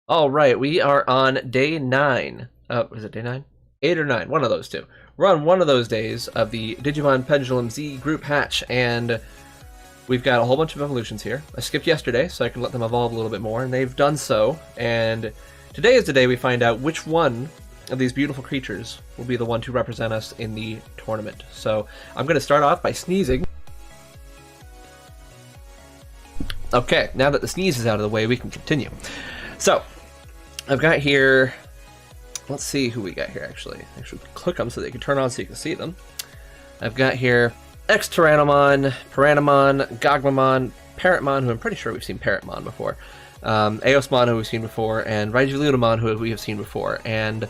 All right, we are on day 9. Is it day 9? 8 or 9, one of those two. We're on one of those days of the Digimon Pendulum Z group hatch, and we've got a whole bunch of evolutions here. I skipped yesterday so I can let them evolve a little bit more, and they've done so. And today is the day we find out which one of these beautiful creatures will be the one to represent us in the tournament. So I'm going to start off by sneezing. Okay, now that the sneeze is out of the way, we can continue. So, I've got here, let's see who we got here actually. Actually click them so they can turn on so you can see them. I've got here X-Tyrannomon, Pirannomon, Gogmamon, Parrotmon, who I'm pretty sure we've seen Parrotmon before, Eosmon, who we've seen before, and Regulusmon, who we have seen before. And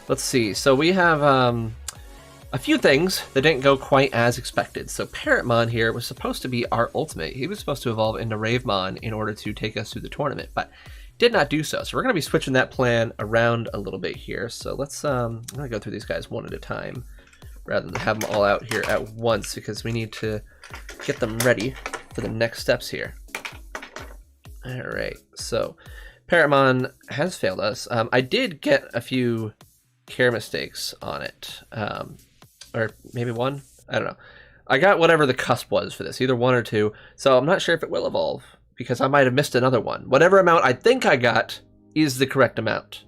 let's see, so we have a few things that didn't go quite as expected. So Parrotmon here was supposed to be our ultimate. He was supposed to evolve into Ravemon in order to take us through the tournament, but did not do so. So we're going to be switching that plan around a little bit here. So let's, I'm going to go through these guys one at a time rather than have them all out here at once, because we need to get them ready for the next steps here. All right, so Parrotmon has failed us. I did get a few care mistakes on it, or maybe one, I don't know. I got whatever the cusp was for this, either 1 or 2, so I'm not sure if it will evolve, because I might have missed another one. Whatever amount I think I got is the correct amount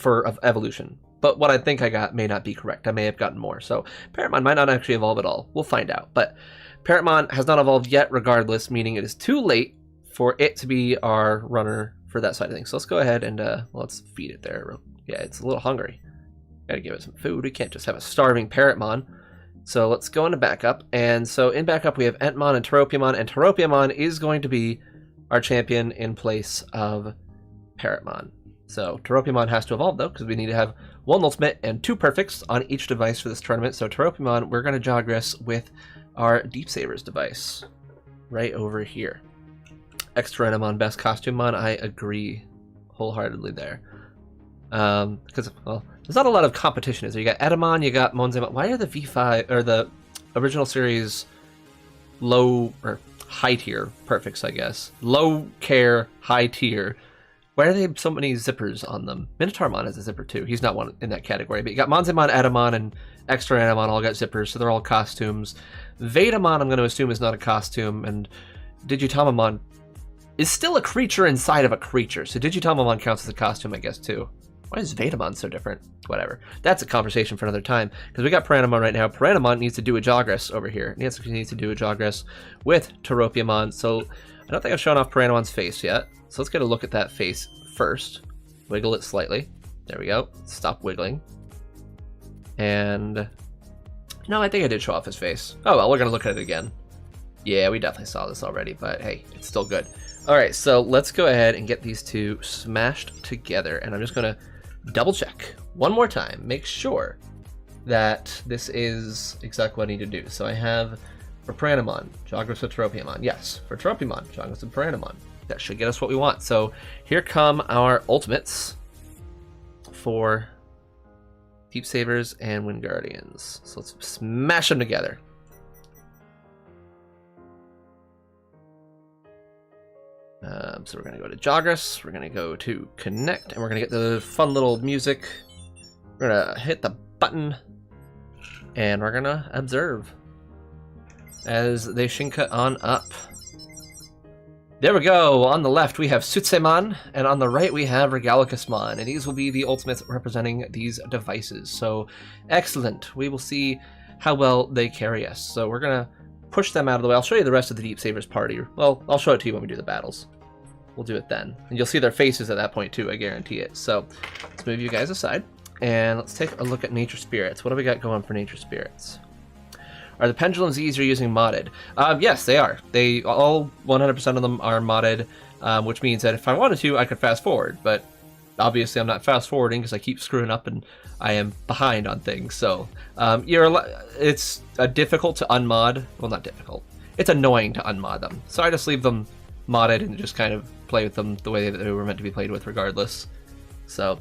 of evolution, but what I think I got may not be correct. I may have gotten more, so Parrotmon might not actually evolve at all. We'll find out, but Parrotmon has not evolved yet regardless, meaning it is too late for it to be our runner for that side of things. So let's go ahead and let's feed it there. Yeah, it's a little hungry. Gotta give it some food. We can't just have a starving Parrotmon. So let's go into backup. And so in backup we have Entmon and Teropiamon is going to be our champion in place of Parrotmon. So Teropiamon has to evolve though, because we need to have 1 ultimate and 2 perfects on each device for this tournament. So Teropiamon, we're going to Jogress with our Deep Sabers device right over here. X-Tyrannomon, best costume mon, I agree wholeheartedly there. Because, well, there's not a lot of competition, is there? You got Edamon, you got Monzemon. Why are the V5, or the original series low, or high tier perfects, I guess? Low care, high tier. Why are they so many zippers on them? Minotaurmon has a zipper too. He's not one in that category, but you got Monzemon, Edamon, and X-Tyrannomon all got zippers, so they're all costumes. Vetamon, I'm going to assume, is not a costume, and Digitamamon is still a creature inside of a creature, so Digitamamon counts as a costume, I guess, too. Why is Vetamon so different? Whatever. That's a conversation for another time, because we got Pirannomon right now. Pirannomon needs to do a Jogress over here. He needs to do a Jogress with Teropiamon, so I don't think I've shown off Pirannomon's face yet. So let's get a look at that face first. Wiggle it slightly. There we go. Stop wiggling. And no, I think I did show off his face. Oh well, we're going to look at it again. Yeah, we definitely saw this already, but hey, it's still good. Alright, so let's go ahead and get these two smashed together, and I'm just going to double check one more time, make sure that this is exactly what I need to do. So I have for Pirannomon, Jogress with Teropiamon. Yes, for Teropiamon, Jogress with Pirannomon. That should get us what we want. So here come our ultimates for Deep Sabers and Wind Guardians. So let's smash them together. So we're going to go to Jogress, we're going to go to Connect, and we're going to get the fun little music. We're going to hit the button, and we're going to observe as they Shinka on up. There we go! On the left we have Sutsemon, and on the right we have Regulusmon, and these will be the ultimates representing these devices. So, excellent! We will see how well they carry us. So we're going to push them out of the way. I'll show you the rest of the Deep Sabers party. Well, I'll show it to you when we do the battles. We'll do it then. And you'll see their faces at that point too, I guarantee it. So let's move you guys aside, and let's take a look at Nature Spirits. What do we got going for Nature Spirits? Are the Pendulum Zs you're using modded? Yes, they are. They all 100% of them are modded, which means that if I wanted to, I could fast forward, but obviously I'm not fast forwarding because I keep screwing up and I am behind on things. So it's difficult to unmod. Well, not difficult. It's annoying to unmod them. So I just leave them modded and just kind of play with them the way that they were meant to be played with regardless. So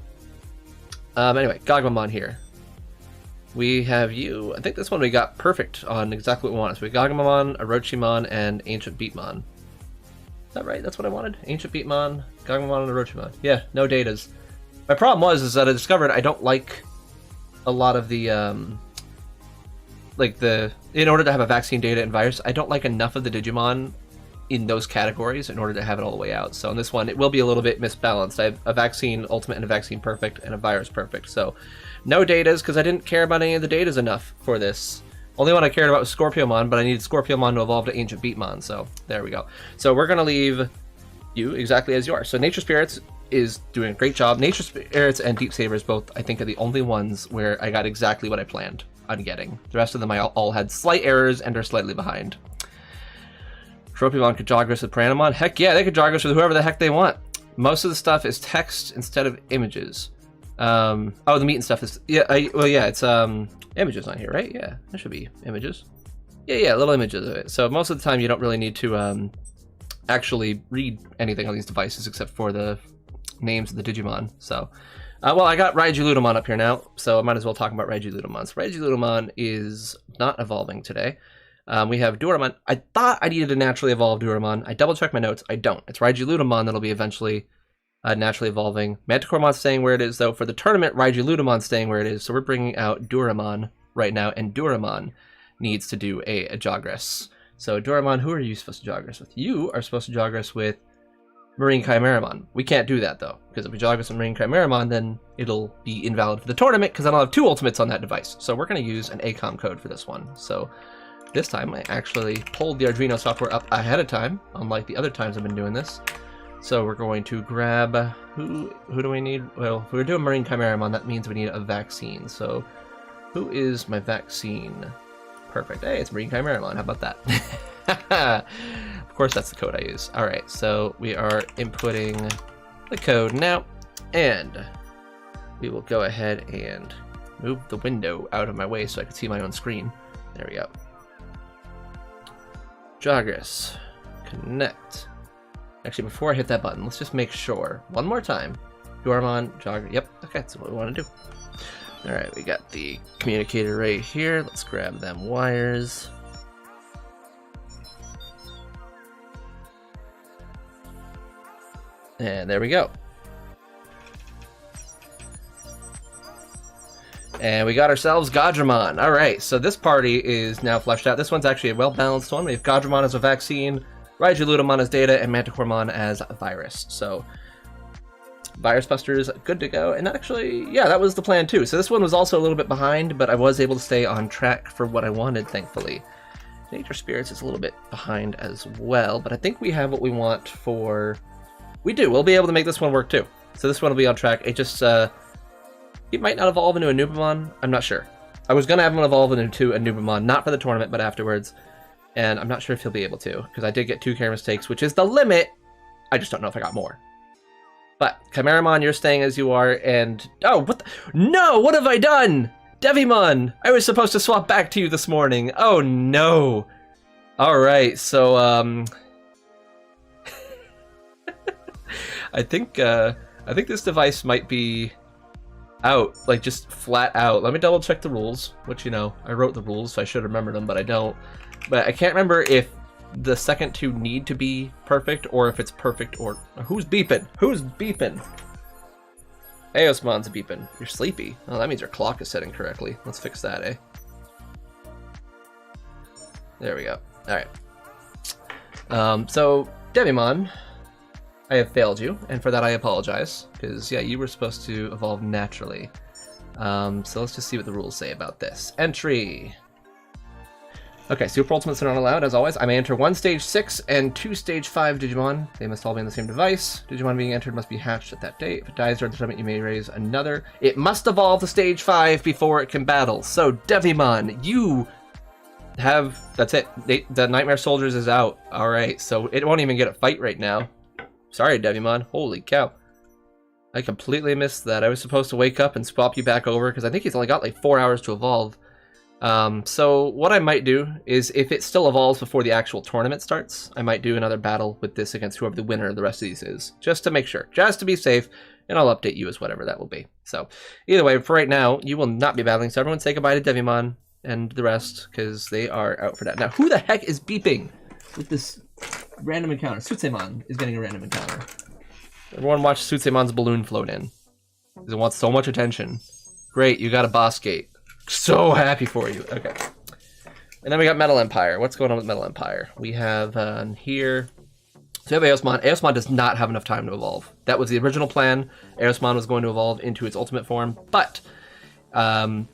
anyway, Gogmamon here. We have you. I think this one we got perfect on exactly what we wanted. So we got Gogmamon, Orochimon, and Ancient Beatmon. that right? That's what I wanted? Ancient Beatmon, Gagmon, and Orochimon. Yeah, no datas. My problem is that I discovered I don't like a lot of the, in order to have a vaccine data and virus, I don't like enough of the Digimon in those categories in order to have it all the way out. So in this one, it will be a little bit misbalanced. I have a vaccine ultimate and a vaccine perfect and a virus perfect. So no datas, because I didn't care about any of the datas enough for this. Only one I cared about was Scorpiomon, but I needed Scorpiomon to evolve to Ancient Beatmon, so there we go. So we're going to leave you exactly as you are. So Nature Spirits is doing a great job. Nature Spirits and Deep Sabers both, I think, are the only ones where I got exactly what I planned on getting. The rest of them I all had slight errors and are slightly behind. Tropimon could Jogress with Piranamon. Heck yeah, they could Jogress with whoever the heck they want. Most of the stuff is text instead of images. Oh, the meat and stuff is... Yeah, it's images on here, right? Yeah, there should be images. Yeah, little images of it. So most of the time you don't really need to actually read anything on these devices except for the names of the Digimon. So, well, I got Regulusmon up here now, so I might as well talk about Regulusmon. So Regulusmon is not evolving today. We have Duramon. I thought I needed to naturally evolve Duramon. I double-checked my notes. I don't. It's Regulusmon that'll be eventually naturally evolving. Manticoremon's staying where it is, though. For the tournament, Regulusmon's staying where it is, so we're bringing out Duramon right now, and Duramon needs to do a Jogress. So Duramon, who are you supposed to Jogress with? You are supposed to Jogress with Marine Chimeramon. We can't do that, though, because if we Jogress with Marine Chimeramon, then it'll be invalid for the tournament, because then I'll have 2 ultimates on that device. So we're going to use an ACOM code for this one. So this time, I actually pulled the Arduino software up ahead of time, unlike the other times I've been doing this. So we're going to grab, who do we need? Well, if we're doing Marine Chimeramon, that means we need a vaccine. So who is my vaccine? Perfect. Hey, it's Marine Chimeramon. How about that? Of course, that's the code I use. All right, so we are inputting the code now, and we will go ahead and move the window out of my way so I can see my own screen. There we go. Jogress, connect. Actually, before I hit that button, let's just make sure. One more time. Duramon, Jogress. Yep, okay, that's what we want to do. All right, we got the communicator right here. Let's grab them wires. And there we go. And we got ourselves Godramon. All right, so this party is now fleshed out. This one's actually a well-balanced one. We have Godramon as a vaccine, Regulusmon as data, and Manticoremon as a virus. So Virus Busters, good to go. And actually, yeah, that was the plan too. So this one was also a little bit behind, but I was able to stay on track for what I wanted, thankfully. Nature Spirits is a little bit behind as well, but I think we have what we want for... We do. We'll be able to make this one work too. So this one will be on track. It just... It might not evolve into a Nubamon. I'm not sure. I was going to have him evolve into a Nubamon, not for the tournament, but afterwards. And I'm not sure if he'll be able to, because I did get 2 care mistakes, which is the limit. I just don't know if I got more. But Chimeramon, you're staying as you are, and... Oh, what the... No! What have I done? Devimon! I was supposed to swap back to you this morning. Oh, no. Alright, so, I think this device might be out, like just flat out. Let me double check the rules, which, you know, I wrote the rules, so I should remember them, but I don't. But I can't remember if the second 2 need to be perfect, or if it's perfect, or... Who's beeping? Who's beeping? Eosmon's beeping. You're sleepy. Oh, that means your clock is setting correctly. Let's fix that, eh? There we go. Alright. So, Devimon, I have failed you, and for that I apologize, because, yeah, you were supposed to evolve naturally. So let's just see what the rules say about this. Entry! Okay, Super Ultimates are not allowed, as always. I may enter 1 Stage 6 and 2 Stage 5 Digimon. They must all be on the same device. Digimon being entered must be hatched at that date. If it dies during the tournament, you may raise another. It must evolve to Stage 5 before it can battle. So, Devimon, you have... That's it. The Nightmare Soldiers is out. Alright, so it won't even get a fight right now. Sorry, Devimon. Holy cow. I completely missed that. I was supposed to wake up and swap you back over, because I think he's only got like 4 hours to evolve. So what I might do is, if it still evolves before the actual tournament starts, I might do another battle with this against whoever the winner of the rest of these is, just to make sure, just to be safe, and I'll update you as whatever that will be. So either way, for right now, you will not be battling, so everyone say goodbye to Devimon and the rest, because they are out for that. Now, who the heck is beeping with this Random encounter. Sutsemon is getting a random encounter. Everyone watch Sutsemon's balloon float in. Because it wants so much attention. Great, you got a boss gate. So happy for you. Okay. And then we got Metal Empire. What's going on with Metal Empire? We have here... So we have Eosmon. Eosmon does not have enough time to evolve. That was the original plan. Eosmon was going to evolve into its ultimate form, but I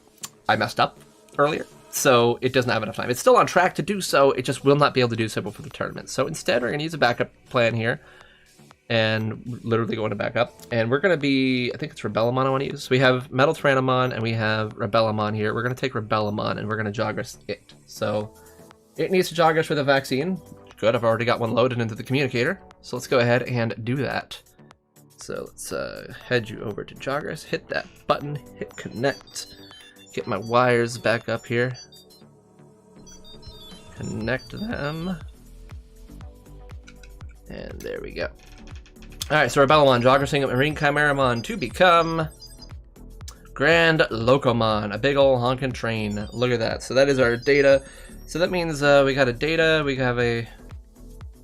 messed up earlier, so it doesn't have enough time. It's still on track to do so, it just will not be able to do so before the tournament. So instead, we're going to use a backup plan here, and literally going to back up. And we're going to be, I think it's Rebellimon I want to use. So we have Metal Tyrannomon, and we have Rebellimon here. We're going to take Rebellimon, and we're going to Jogress it. So it needs to Jogress with a vaccine. Good, I've already got one loaded into the communicator, so let's go ahead and do that. So let's head you over to Jogress, hit that button, hit connect, get my wires back up here, connect them, and there we go. Alright, so Rebellimon, Jogressing up Marine Chimeramon to become Grand Locomon, a big ol' honkin' train. Look at that. So that is our data. So that means we got a data, we have a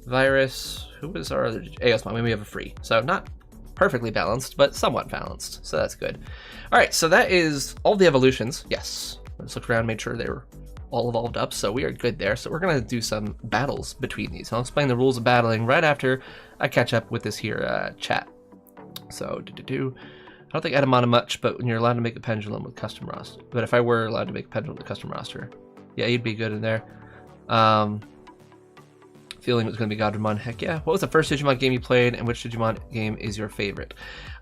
virus. Who was our other Eosmon? We have a free. So not perfectly balanced, but somewhat balanced. So that's good. All right, so that is all the evolutions. Yes, I just looked around, made sure they were all evolved up. So we are good there. So we're gonna do some battles between these. I'll explain the rules of battling right after I catch up with this here chat. So I don't think Edamon much, but when you're allowed to make a pendulum with custom roster. But if I were allowed to make a pendulum with custom roster, yeah, you'd be good in there. Feeling it was going to be Godramon. Heck yeah. What was the first Digimon game you played, and which Digimon game is your favorite?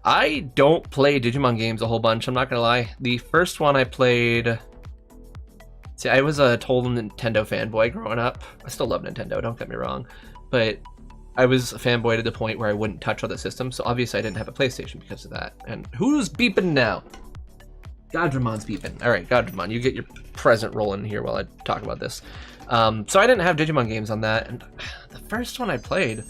I don't play Digimon games a whole bunch, I'm not going to lie. The first one I played... See, I was a total Nintendo fanboy growing up. I still love Nintendo, don't get me wrong. But I was a fanboy to the point where I wouldn't touch other systems, so obviously I didn't have a PlayStation because of that. And who's beeping now? Godramon's beeping. Alright, Godramon, you get your present rolling here while I talk about this. So I didn't have Digimon games on that, and the first one I played,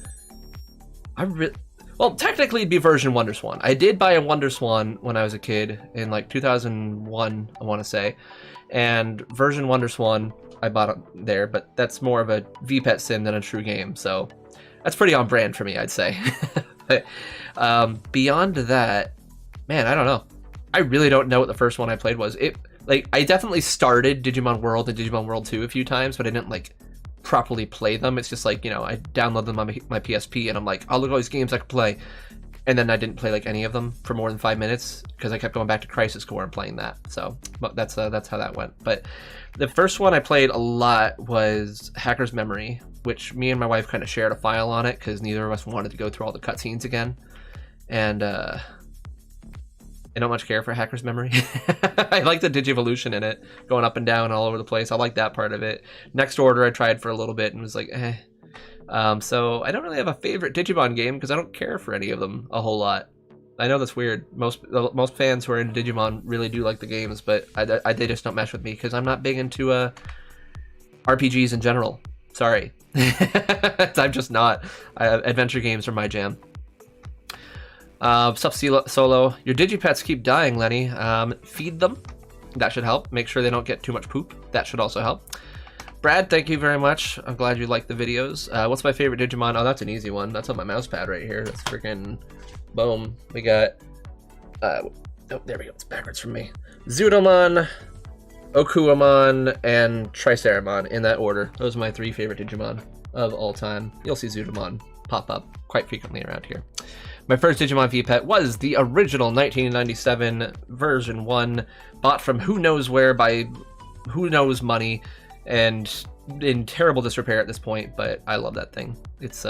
well, technically it'd be version WonderSwan. I did buy a WonderSwan when I was a kid in like 2001, I want to say, and version WonderSwan I bought it there, but that's more of a VPET sim than a true game, so that's pretty on brand for me, I'd say. But, beyond that, man, I don't know. I really don't know what the first one I played was. Like, I definitely started Digimon World and Digimon World 2 a few times, but I didn't, like, properly play them. It's just like, you know, I download them on my PSP, and I'm like, oh, look at all these games I could play. And then I didn't play, like, any of them for more than 5 minutes, because I kept going back to Crisis Core and playing that. So, that's how that went. But the first one I played a lot was Hacker's Memory, which me and my wife kind of shared a file on it, because neither of us wanted to go through all the cutscenes again. And, I don't much care for Hacker's Memory. I like the Digivolution in it, going up and down all over the place. I like that part of it. Next Order I tried for a little bit and was like, eh. So I don't really have a favorite Digimon game because I don't care for any of them a whole lot. I know that's weird. Most fans who are into Digimon really do like the games, but they just don't mesh with me because I'm not big into RPGs in general. Sorry. I'm just not. Adventure games are my jam. Solo, your Digipets keep dying, Lenny. Feed them. That should help. Make sure they don't get too much poop. That should also help. Brad, thank you very much. I'm glad you like the videos. What's my favorite Digimon? Oh, that's an easy one. That's on my mouse pad right here. That's freaking boom. We got oh, there we go. It's backwards from me. Zudomon, Okuamon, and Triceramon in that order. Those are my 3 favorite Digimon of all time. You'll see Zudomon pop up quite frequently around here. My first Digimon V-Pet was the original 1997 version 1, bought from who knows where by who knows money, and in terrible disrepair at this point, but I love that thing. It's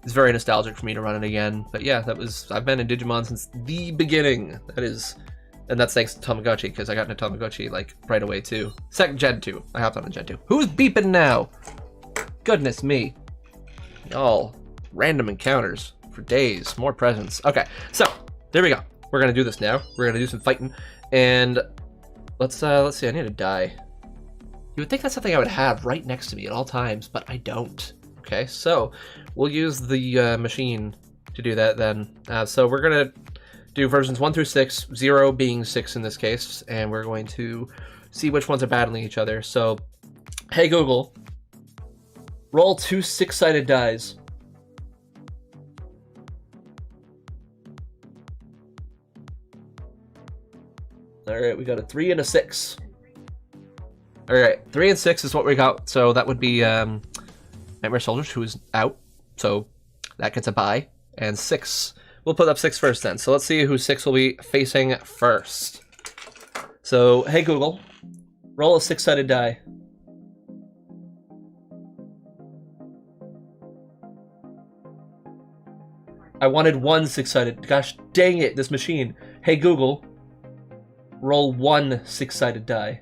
very nostalgic for me to run it again. But yeah, I've been in Digimon since the beginning. And that's thanks to Tamagotchi, because I got into Tamagotchi like right away too. Gen 2. I hopped on a Gen 2. Who's beeping now? Goodness me. All random encounters. For days, more presents. Okay, so there we go. We're gonna do this now. We're gonna do some fighting, and let's see. I need to die. You would think that's something I would have right next to me at all times, but I don't. Okay, so we'll use the machine to do that then. So we're gonna do versions 1 through 6, 0 being 6 in this case, and we're going to see which ones are battling each other. So, hey Google, Roll 2 6-sided dice. Alright, we got a 3 and a 6. Alright, 3 and 6 is what we got. So that would be Nightmare Soldiers, who is out. So that gets a bye. And 6. We'll put up 6 first then. So let's see who 6 will be facing first. So, hey Google, roll a 6-sided die. I wanted 1 6-sided. Gosh dang it, this machine. Hey Google, roll 1 6-sided die.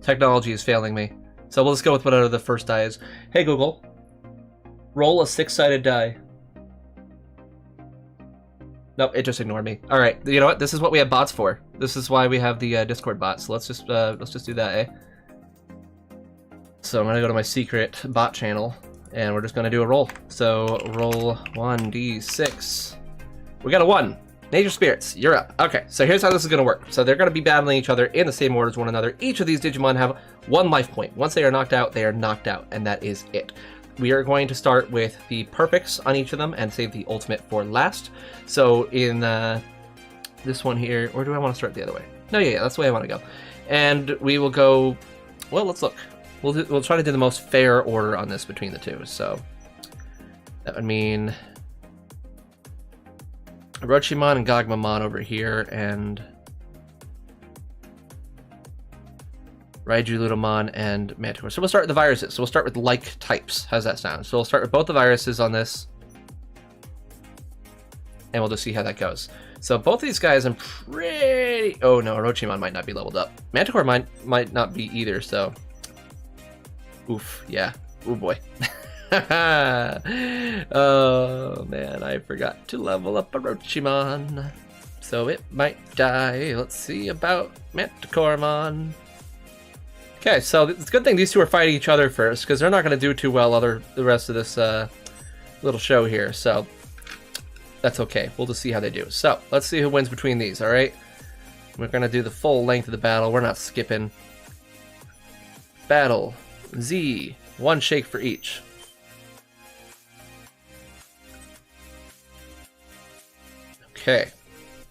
Technology is failing me. So we'll just go with whatever the first die is. Hey Google, roll a 6-sided die. Nope, it just ignored me. All right, you know what? This is what we have bots for. This is why we have the Discord bot. So let's just do that, eh? So I'm gonna go to my secret bot channel, and we're just gonna do a roll. So roll 1d6. We got a 1. Nature Spirits, you're up. Okay, so here's how this is gonna work. So they're gonna be battling each other in the same order as one another. Each of these Digimon have 1 life point. Once they are knocked out, they are knocked out, and that is it. We are going to start with the perfects on each of them and save the ultimate for last. So in this one here, or do I want to start the other way? No, yeah, that's the way I want to go. And we will go, well, let's look. We'll try to do the most fair order on this between the two. So that would mean Orochimon and Gogmamon over here, and Regulusmon and Manticore. So we'll start with the viruses. So we'll start with like types. How's that sound? So we'll start with both the viruses on this, and we'll just see how that goes. So both these guys, I'm pretty... Oh no, Orochimon might not be leveled up. Manticore might not be either, so... Oof, yeah. Oh boy. Oh man, I forgot to level up Orochimon. So it might die. Let's see about Manticoremon. Okay, so it's a good thing these two are fighting each other first, because they're not going to do too well the rest of this little show here, so that's okay. We'll just see how they do. So, let's see who wins between these, alright? We're going to do the full length of the battle. We're not skipping. Battle. Z. 1 shake for each. Okay.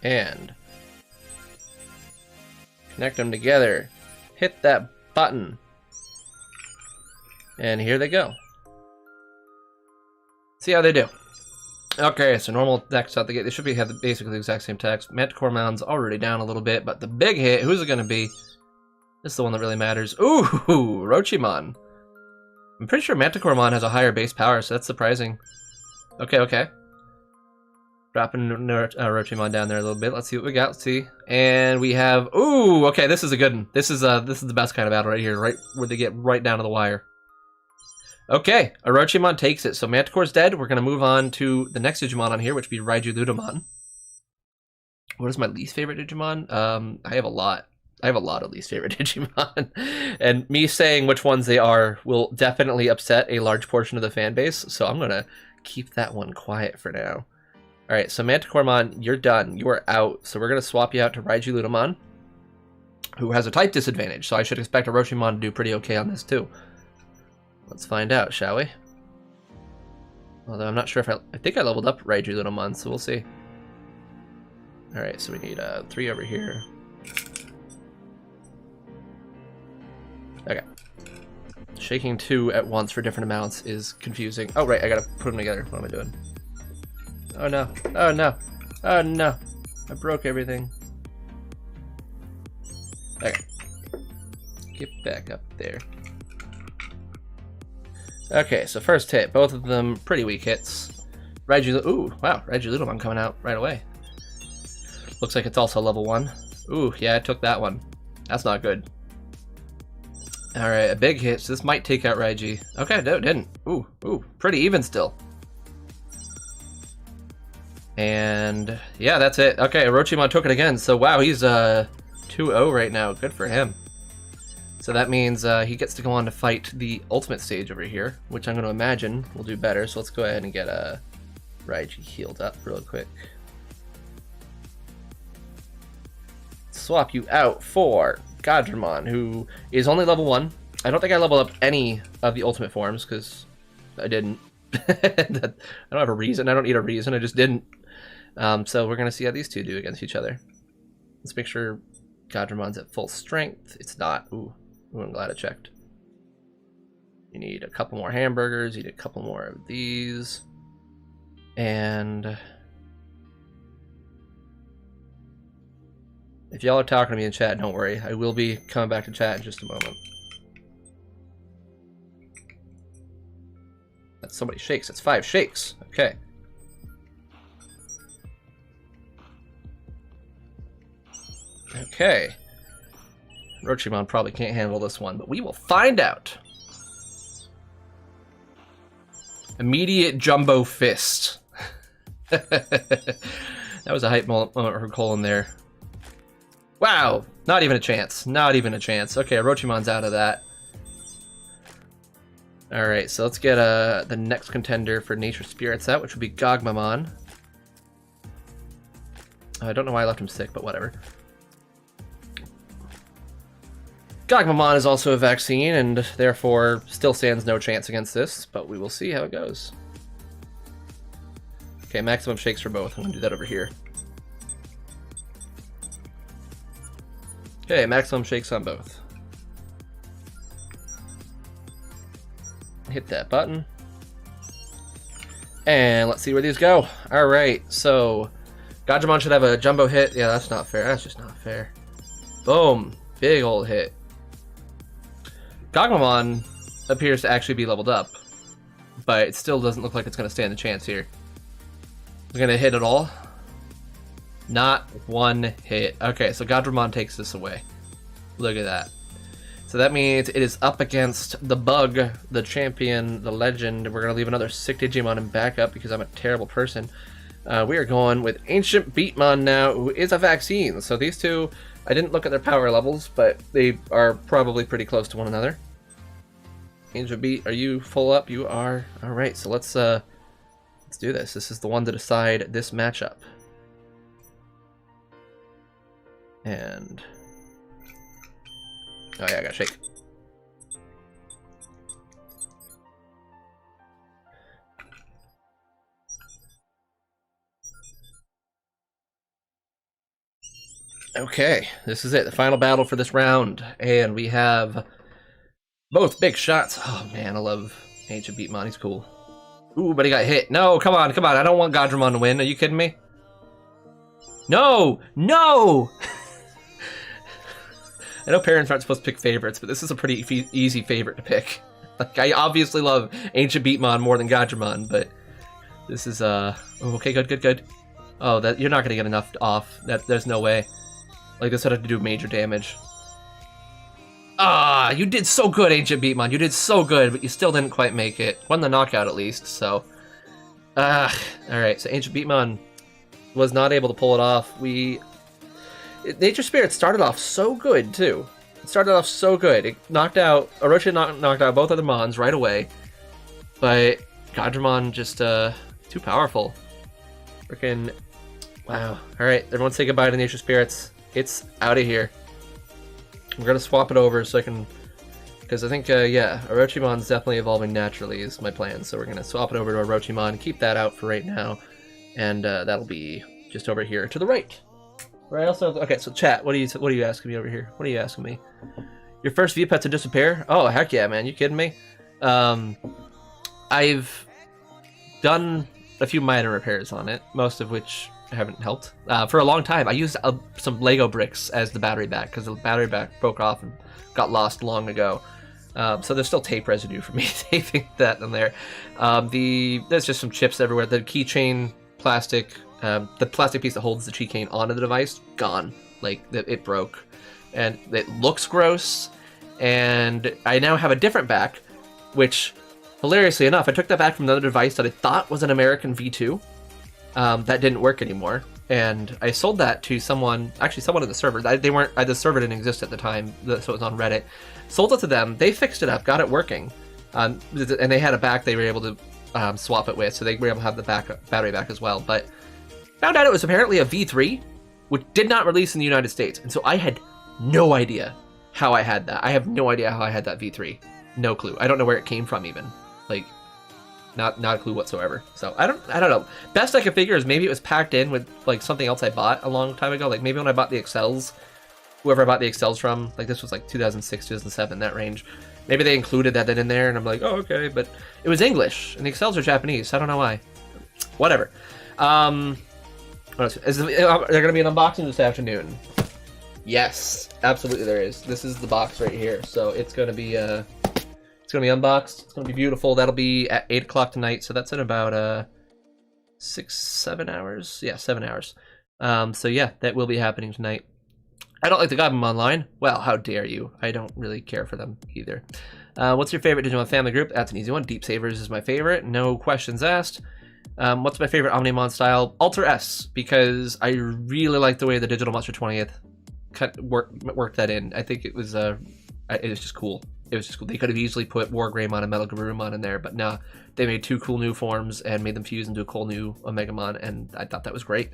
And connect them together. Hit that button. And here they go. See how they do. Okay, so normal attacks out the gate. They should have basically the exact same attacks. Manticoremon's already down a little bit, but the big hit, who's it going to be? This is the one that really matters. Ooh, Orochimon. I'm pretty sure Manticoremon has a higher base power, so that's surprising. Okay. Dropping Orochimon down there a little bit. Let's see what we got. Let's see. And we have... Ooh, okay, this is a good one. This is the best kind of battle right here, right where they get right down to the wire. Okay, Orochimon takes it. So Manticore's dead. We're going to move on to the next Digimon on here, which would be Regulusmon. What is my least favorite Digimon? I have a lot. I have a lot of least favorite Digimon. And me saying which ones they are will definitely upset a large portion of the fan base. So I'm going to keep that one quiet for now. Alright, so Manticoremon, you're done. You are out. So we're going to swap you out to Regulusmon, who has a type disadvantage. So I should expect Orochimon to do pretty okay on this too. Let's find out, shall we? Although I'm not sure if I think I leveled up Regulusmon, so we'll see. Alright, so we need 3 over here. Okay. Shaking 2 at once for different amounts is confusing. Oh, right, I gotta put them together. What am I doing? Oh no. Oh no. Oh no. I broke everything. Okay. Get back up there. Okay, so first hit. Both of them pretty weak hits. Ooh, wow. Regulusmon coming out right away. Looks like it's also level 1. Ooh, yeah, I took that one. That's not good. Alright, a big hit, so this might take out Regi. Okay, no, it didn't. Ooh, pretty even still. And yeah, that's it. Okay, Orochimon took it again. So wow, he's 2-0 right now. Good for him. So that means he gets to go on to fight the ultimate stage over here, which I'm going to imagine will do better. So let's go ahead and get Regi healed up real quick. Swap you out for Godramon, who is only level 1. I don't think I leveled up any of the ultimate forms, because I didn't. I don't have a reason. I don't need a reason. I just didn't. So we're going to see how these two do against each other. Let's make sure Godramon's at full strength. It's not. Ooh, I'm glad I checked. You need a couple more hamburgers. You need a couple more of these. And if y'all are talking to me in chat, don't worry. I will be coming back to chat in just a moment. That's so many shakes. That's 5 shakes. Okay. Okay. Orochimon probably can't handle this one, but we will find out. Immediate jumbo fist. That was a hype moment for Colin there. Wow, not even a chance. Not even a chance. Okay, Orochimon's out of that. Alright, so let's get the next contender for Nature Spirits out, which would be Gogmamon. I don't know why I left him sick, but whatever. Gogmamon is also a vaccine, and therefore still stands no chance against this, but we will see how it goes. Okay, maximum shakes for both. I'm going to do that over here. Okay, maximum shakes on both. Hit that button. And let's see where these go. Alright, so Godramon should have a jumbo hit. Yeah, that's not fair. That's just not fair. Boom. Big old hit. Gogmamon appears to actually be leveled up, but it still doesn't look like it's going to stand a chance here. We're going to hit it all. Not one hit. Okay, so Godramon takes this away. Look at that. So that means it is up against the Bug, the champion, the legend. We're going to leave another sick Digimon in backup because I'm a terrible person. We are going with Ancient Beatmon now, who is a vaccine. So these two, I didn't look at their power levels, but they are probably pretty close to one another. Ancient Beat, are you full up? You are. All right, so let's do this. This is the one to decide this matchup. And oh yeah, I gotta shake. Okay, this is it, the final battle for this round, and we have both big shots. Oh man, I love Ancient Beatmon, he's cool. Ooh, but he got hit. No, come on, I don't want Godramon to win. Are you kidding me? No! No! I know parents aren't supposed to pick favorites, but this is a pretty easy favorite to pick. Like, I obviously love Ancient Beatmon more than Godramon, but this is, oh, okay, good. Oh, that you're not gonna get enough off. There's no way. Like, this would have to do major damage. Ah, you did so good, Ancient Beatmon. You did so good, but you still didn't quite make it. Won the knockout, at least, so. Alright, so Ancient Beatmon was not able to pull it off. Nature Spirit started off so good, too. It started off so good. It knocked out, Orochi knocked out both of the Mons right away. But Godramon just, too powerful. Freaking, wow. Alright, everyone say goodbye to Nature Spirits. It's out of here. We're gonna swap it over so I can, because I think, yeah, Orochimon's definitely evolving naturally is my plan. So we're gonna swap it over to Orochimon, keep that out for right now, and that'll be just over here to the right. Right. Also, okay. So chat, what are you asking me over here? What are you asking me? Your first V-Pet to disappear? Oh heck yeah, man! You kidding me? I've done a few minor repairs on it, most of which haven't helped. For a long time, I used some Lego bricks as the battery back because the battery back broke off and got lost long ago. So there's still tape residue for me taping that in there. There's just some chips everywhere. The keychain plastic, the plastic piece that holds the keychain onto the device, gone. Like, it broke. And it looks gross. And I now have a different back, which, hilariously enough, I took that back from another device that I thought was an American V2. That didn't work anymore, and I sold that to someone in the server. The server didn't exist at the time, so it was on Reddit. Sold it to them. They fixed it up, got it working, and they had a back they were able to swap it with, so they were able to have the battery back as well. But found out it was apparently a V3, which did not release in the United States, and so I had no idea. how I had that. I have no idea how I had that V3. No clue. I don't know where it came from even. Like, not a clue whatsoever. So I don't know. Best I could figure is maybe it was packed in with like something else I bought a long time ago. Like maybe when I bought the Excels, whoever I bought the Excels from, like this was like 2006, 2007, that range. Maybe they included that in there, and I'm like, oh, okay. But it was English, and the Excels are Japanese. So I don't know why. Whatever. What else? Is there going to be an unboxing this afternoon? Yes, absolutely there is. This is the box right here. So it's going to be unboxed. It's going to be beautiful. That'll be at 8 o'clock tonight. So that's in about 7 hours. Yeah, 7 hours. So yeah, that will be happening tonight. I don't like the Digimon line. Well, how dare you? I don't really care for them either. What's your favorite Digimon family group? That's an easy one. Deep Savers is my favorite. No questions asked. What's my favorite Omnimon style? Alter S, because I really like the way the Digital Monster 20th worked that in. I think it was just cool. It was just cool. They could have easily put Wargreymon and Metal Garurumon in there, but no, they made 2 cool new forms and made them fuse into a cool new Omegamon, and I thought that was great.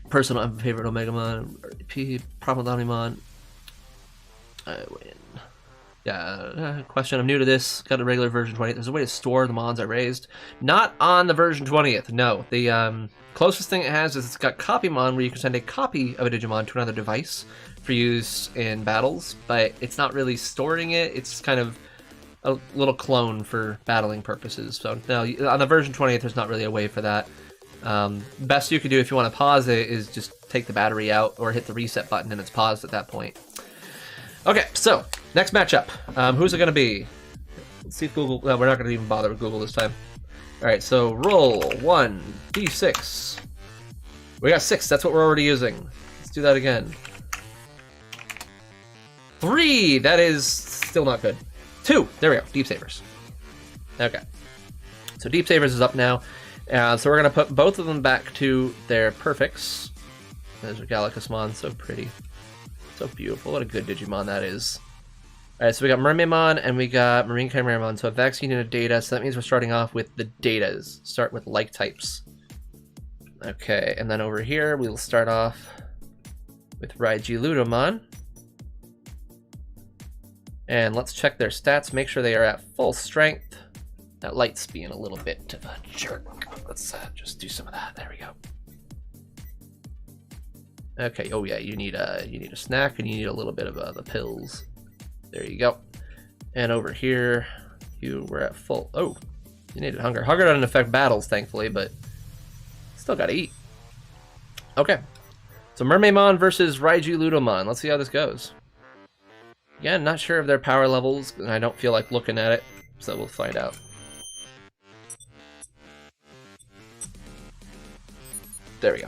Personal favorite Omegamon, problem with Omnimon. I win. Yeah, question. I'm new to this. Got a regular version 20th. There's a way to store the mons I raised. Not on the version 20th. No. The closest thing it has is it's got Copymon, where you can send a copy of a Digimon to another device for use in battles, but it's not really storing it. It's kind of a little clone for battling purposes. So no, on the version 20th, there's not really a way for that. Best you could do if you want to pause it is just take the battery out or hit the reset button and it's paused at that point. Okay, so next matchup. Who's it going to be? Let's see if Google... No, we're not going to even bother with Google this time. Alright, so roll 1d6. We got 6. That's what we're already using. Let's do that again. 3! That is still not good. 2! There we go. Deep Savers. Okay. So Deep Savers is up now. So we're going to put both of them back to their perfects. There's Regulusmon. So pretty. So beautiful. What a good Digimon that is. Alright, so we got Mermaidmon and we got Marine Chimeramon. So a vaccine and a data. So that means we're starting off with the datas. Start with like types. Okay, and then over here we will start off with Regulusmon. And let's check their stats. Make sure they are at full strength. That light's being a little bit of a jerk. Let's just do some of that. There we go. Okay. Oh yeah, you need a snack and you need a little bit of the pills. There you go. And over here, you were at full. Oh, you needed hunger. Hunger doesn't affect battles, thankfully, but still gotta eat. Okay. So Mermaidmon versus Regulusmon. Let's see how this goes. Again, not sure of their power levels, and I don't feel like looking at it, so we'll find out. There we go.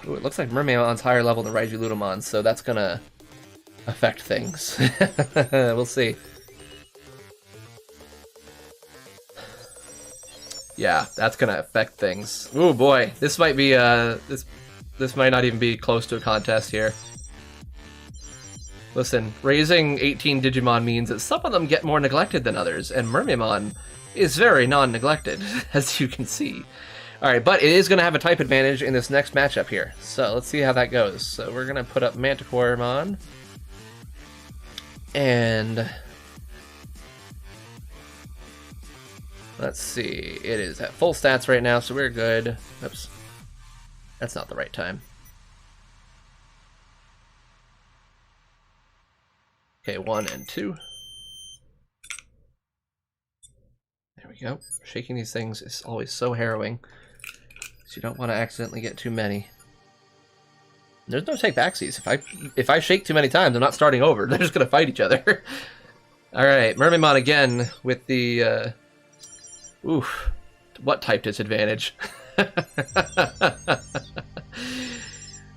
Ooh, it looks like Mermaidmon's higher level than Regulusmon, so that's gonna affect things. We'll see. Yeah, that's gonna affect things. Oh boy, this might be this might not even be close to a contest here. Listen, raising 18 Digimon means that some of them get more neglected than others, and Mermaidmon is very non-neglected, as you can see. Alright, but it is going to have a type advantage in this next matchup here. So let's see how that goes. So we're going to put up Manticoremon. And let's see. It is at full stats right now, so we're good. Oops. That's not the right time. Okay, 1 and 2. There we go. Shaking these things is always so harrowing. So you don't want to accidentally get too many. There's no take backsies. If I shake too many times, I'm not starting over. They're just gonna fight each other. All right, Mermaidmon again with the oof. What type disadvantage?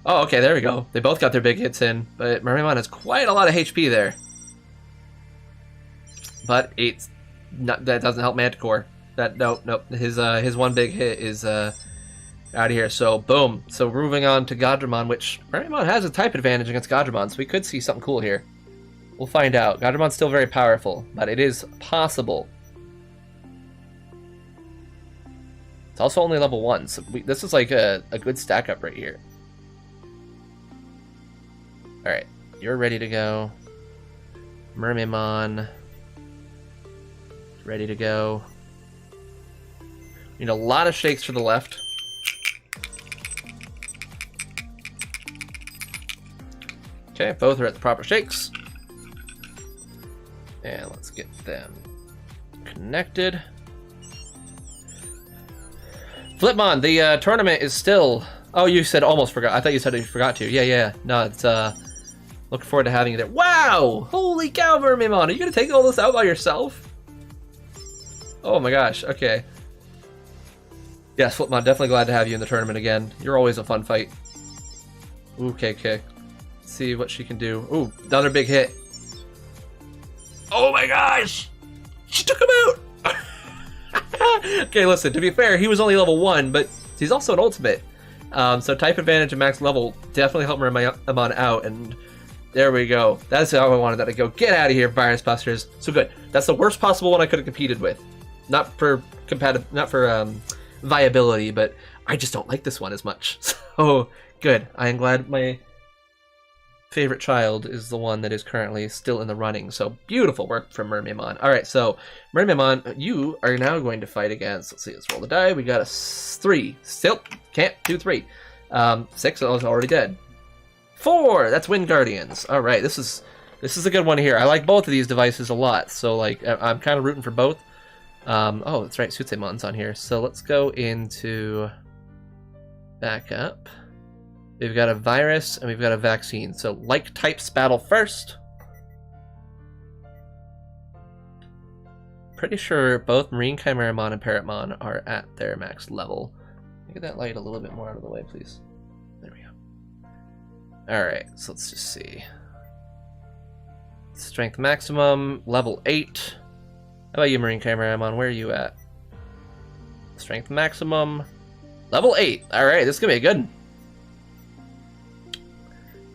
Oh, okay, there we go. They both got their big hits in, but Mermaidmon has quite a lot of HP there. But it's not, that doesn't help Manticore. That nope. His one big hit is out of here. So boom. So moving on to Godramon, which Mermaidmon has a type advantage against Godramon, so we could see something cool here. We'll find out. Godramon's still very powerful, but it is possible. It's also only level 1, so this is like a good stack up right here. Alright, you're ready to go. Mermaimon. Ready to go. Need a lot of shakes for the left. Okay, both are at the proper shakes. And let's get them connected. Flipmon, the tournament is still... Oh, you said almost forgot. I thought you said you forgot to. Yeah. No, it's looking forward to having you there. Wow! Holy cow, Mermaimon. Are you gonna take all this out by yourself? Oh my gosh, okay. Yes, Flipmon, definitely glad to have you in the tournament again. You're always a fun fight. Ooh, okay. Let's see what she can do. Ooh, another big hit. Oh my gosh! She took him out! Okay, listen, to be fair, he was only level 1, but he's also an ultimate. So type advantage and max level definitely helped Mermaimon out, and there we go. That's how I wanted that to go. Get out of here, Virus Busters. So good. That's the worst possible one I could have competed with. Not for viability, but I just don't like this one as much. So good. I am glad my favorite child is the one that is currently still in the running. So beautiful work from Mermaimon. All right, so Mermaimon, you are now going to fight against. Let's see. Let's roll the die. We got a 3. Still can't do 3. 6. I was already dead. 4. That's Wind Guardians. All right, this is a good one here. I like both of these devices a lot. So like I'm kind of rooting for both. Oh, that's right, Sutseimon's on here. So let's go into backup. We've got a virus and we've got a vaccine. So like types battle first. Pretty sure both Marine Chimeramon and Parrotmon are at their max level. Get that light a little bit more out of the way, please. There we go. Alright, so let's just see. Strength maximum, level 8. How about you, Marine Chimeramon? Where are you at? Strength maximum, level 8. Alright, this is gonna be a good one.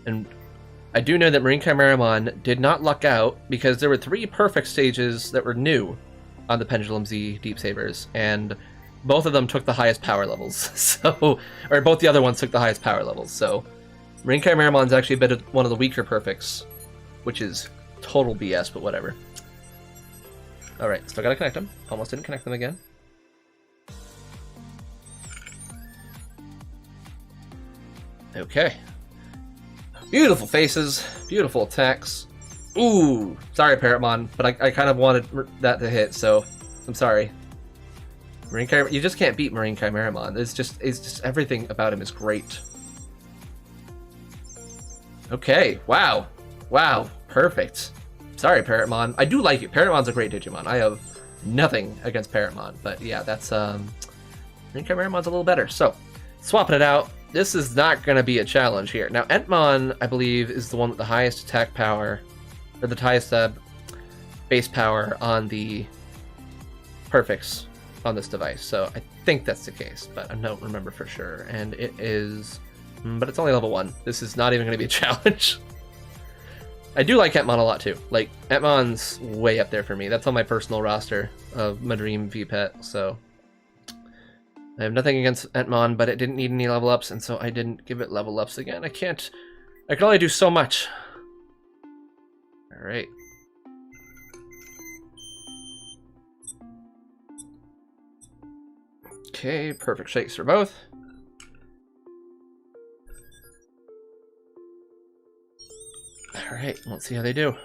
And I do know that Marine Chimeramon did not luck out because there were 3 perfect stages that were new on the Pendulum Z Deep Sabers, and both of them took the highest power levels. So, or both the other ones took the highest power levels. So, Marine Chimeramon's actually a bit of one of the weaker perfects, which is total BS, but whatever. Alright, still gotta connect them. Almost didn't connect them again. Okay. Beautiful faces, beautiful attacks. Ooh, sorry Parrotmon, but I kind of wanted that to hit, so I'm sorry. Marine Chimera, you just can't beat Marine Chimeramon. It's just everything about him is great. Okay, wow, perfect. Sorry, Parrotmon. I do like it. Parrotmon's a great Digimon. I have nothing against Parrotmon, but yeah, that's Marine Chimeramon's a little better. So, swapping it out. This is not going to be a challenge here. Now, Entmon, I believe, is the one with the highest attack power, or the highest base power on the perfects on this device. So I think that's the case, but I don't remember for sure. And it is, but it's only level 1. This is not even going to be a challenge. I do like Entmon a lot too. Like, Entmon's way up there for me. That's on my personal roster of my dream VPET, so I have nothing against Entmon, but it didn't need any level ups, and so I didn't give it level ups again. I can only do so much. Alright. Okay, perfect shakes for both. Alright, let's see how they do.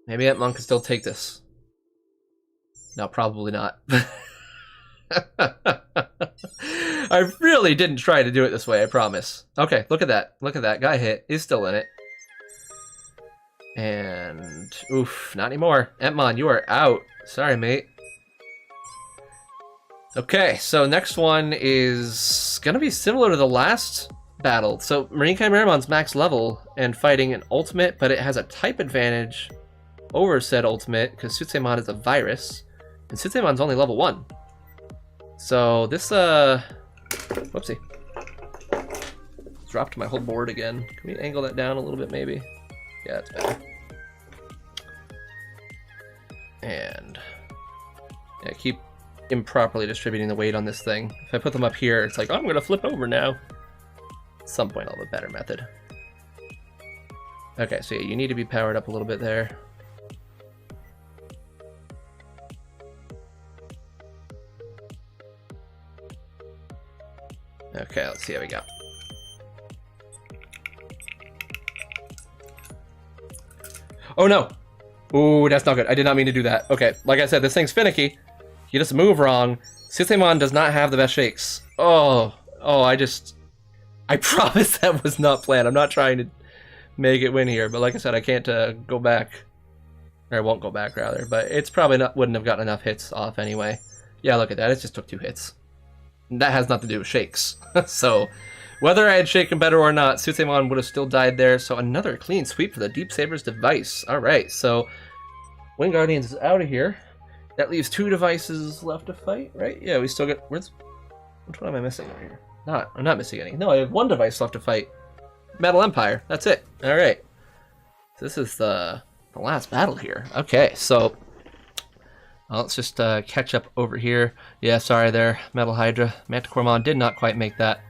Maybe Entmon can still take this. No, probably not. I really didn't try to do it this way, I promise. Okay, look at that. Look at that. Guy hit. He's still in it. And oof, not anymore. Entmon, you are out. Sorry, mate. Okay, so next one is gonna be similar to the last battle. So Marine Chimeramon's max level and fighting an ultimate, but it has a type advantage over said ultimate because Sutseimon is a virus, and Sutseimon's only level 1. So this whoopsie. Dropped my whole board again. Can we angle that down a little bit maybe? Yeah, it's better. And yeah, keep improperly distributing the weight on this thing. If I put them up here, it's like, oh, I'm gonna flip over now. some point I'll have a better method. Okay, so yeah, you need to be powered up a little bit there. Okay, let's see how we go. Oh no! Ooh, that's not good. I did not mean to do that. Okay, like I said, this thing's finicky. You just move wrong. Susaemon does not have the best shakes. Oh, I promise that was not planned. I'm not trying to make it win here, but like I said, I can't go back. Or I won't go back, rather. But it's probably wouldn't have gotten enough hits off anyway. Yeah, look at that. It just took 2 hits. And that has nothing to do with shakes. So, whether I had shaken better or not, Susaemon would have still died there. So another clean sweep for the Deep Saber's device. Alright, so Wind Guardians is out of here. That leaves 2 devices left to fight, right? Yeah, we still get... Which one am I missing over here? I'm not missing any. No, I have 1 device left to fight. Metal Empire. That's it. Alright. So this is the last battle here. Okay, so... Well, let's just catch up over here. Yeah, sorry there, Metal Hydra. Manticoremon did not quite make that.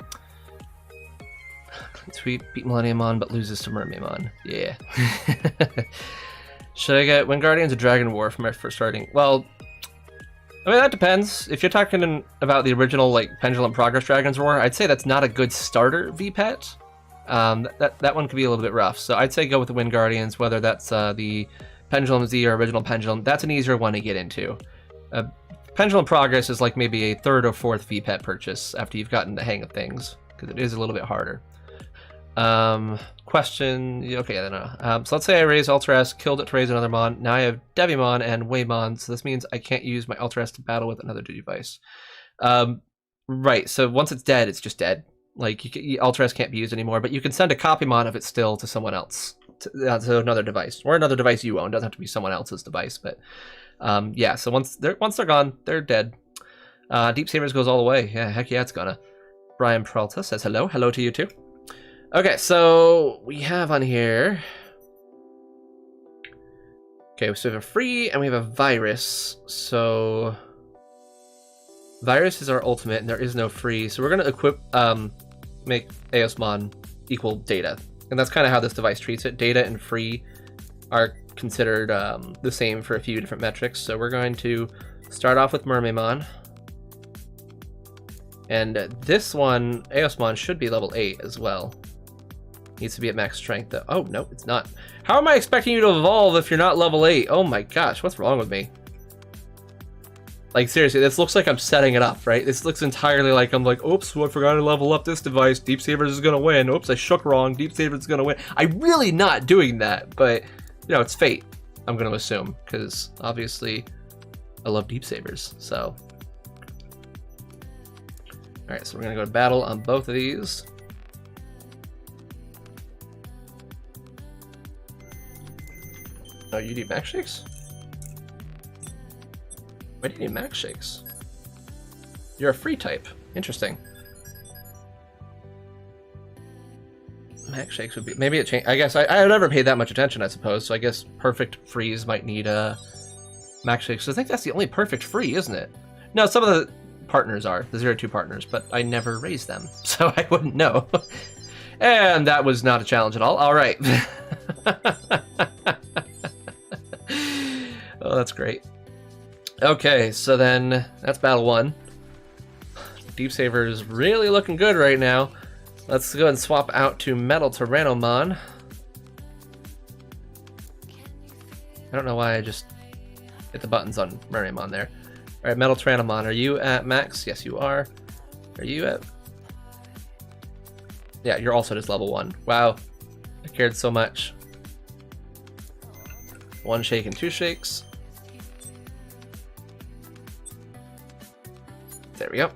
Clean sweep, beat Millenniummon, but loses to Mermaimon. Yeah. Should I get Wind Guardians or Dragon War for my first starting? Well, I mean, that depends. If you're talking about the original, like, Pendulum Progress Dragon's War, I'd say that's not a good starter VPET. That one could be a little bit rough. So I'd say go with the Wind Guardians, whether that's the Pendulum Z or original Pendulum. That's an easier one to get into. Pendulum Progress is like maybe a 3rd or 4th VPET purchase after you've gotten the hang of things, because it is a little bit harder. Question. Okay, I don't know. So let's say I raise Ultra S, killed it to raise another Mon. Now I have Devimon and Waymon, so this means I can't use my Ultra S to battle with another device. Right, so once it's dead, it's just dead. Like, Ultra S can't be used anymore, but you can send a Copymon of it still to someone else. To another device, or another device you own. Doesn't have to be someone else's device, but yeah. So once they're gone, they're dead. Deep Sabers goes all the way. Yeah, heck yeah, it's gonna. Brian Peralta says hello. Hello to you too. Okay, so we have on here. Okay, so we have a free and we have a virus. So virus is our ultimate, and there is no free. So we're gonna equip, make Eosmon equal data. And that's kind of how this device treats it. Data and free are considered the same for a few different metrics. So we're going to start off with Mermaimon. And this one, Eosmon, should be level 8 as well. Needs to be at max strength though. Oh, no, it's not. How am I expecting you to evolve if you're not level 8? Oh my gosh, what's wrong with me? Like, seriously, this looks like I'm setting it up, right? This looks entirely like I'm like, oops, I forgot to level up this device. Deep Sabers is going to win. Oops, I shook wrong. Deep Sabers is going to win. I'm really not doing that, but, you know, it's fate, I'm going to assume, because obviously I love Deep Sabers, so. Alright, so we're going to go to battle on both of these. Oh, you need max shakes? Why do you need max shakes? You're a free type. Interesting. Max shakes would be... Maybe it changed. I guess I never paid that much attention, I suppose. So I guess perfect freeze might need max shakes. So I think that's the only perfect free, isn't it? No, some of the partners are. The 0-2 partners. But I never raised them. So I wouldn't know. And that was not a challenge at all. All right. Oh, that's great. Okay, so then that's battle 1. Deep Saber is really looking good right now. Let's go and swap out to Metal Tyrannomon. I don't know why I just hit the buttons on Mermaimon there. Alright, Metal Tyrannomon, are you at max? Yes, you are. Are you at... Yeah, you're also just level 1. Wow, I cared so much. 1 shake and 2 shakes. There we go.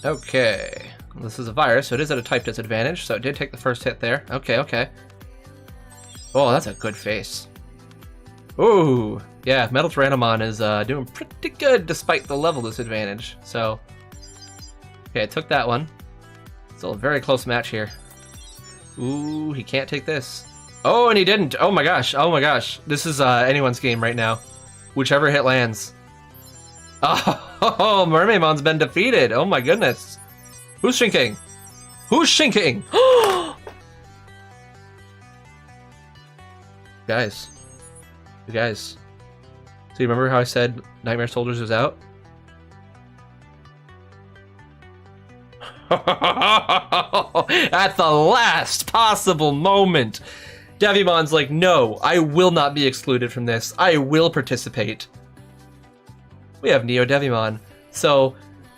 Okay. This is a virus, so it is at a type disadvantage, so it did take the first hit there. Okay, okay. Oh, that's a good face. Ooh, yeah, Metal Tyrannomon is doing pretty good despite the level disadvantage, so... Okay, I took that one. Still a very close match here. Ooh, he can't take this. Oh, and he didn't. Oh my gosh. Oh my gosh. This is anyone's game right now. Whichever hit lands. Oh, Mermaimon's been defeated. Oh my goodness. Who's shrinking? Who's shrinking? Guys. You guys. So you remember how I said Nightmare Soldiers was out? At the last possible moment, Devimon's like, no, I will not be excluded from this. I will participate. We have Neo Devimon. So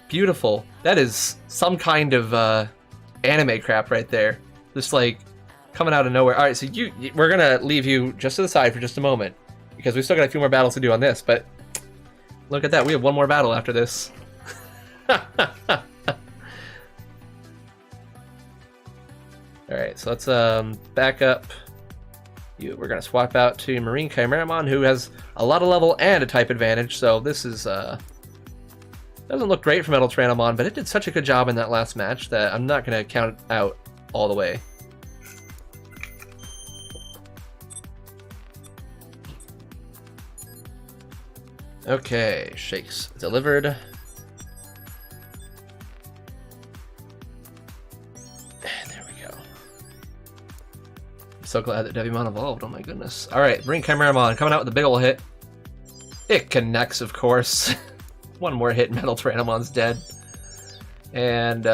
beautiful. That is some kind of anime crap right there. Just like coming out of nowhere. All right, so we're gonna leave you just to the side for just a moment because we still got a few more battles to do on this. But look at that, we have one more battle after this. All right, so let's back up. We're gonna swap out to Marine Chimeramon, who has a lot of level and a type advantage. So this is doesn't look great for Metal Tyrannomon, but it did such a good job in that last match that I'm not gonna count it out all the way. Okay, shakes delivered. So glad that Devimon evolved, oh my goodness. Alright, Marine Chimeramon coming out with a big ol' hit. It connects, of course. One more hit, Metal Tyrannomon's dead. And,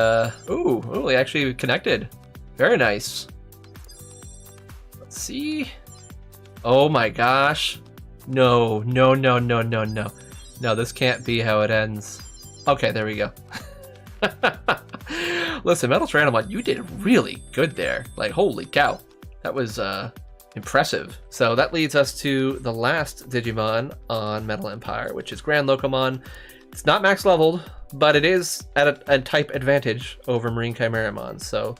ooh, he actually connected. Very nice. Let's see. Oh my gosh. No. No, this can't be how it ends. Okay, there we go. Listen, Metal Tyrannomon, you did really good there. Like, holy cow. That was impressive. So that leads us to the last Digimon on Metal Empire, which is Grand Locomon. It's not max leveled, but it is at a type advantage over Marine Chimeramon. So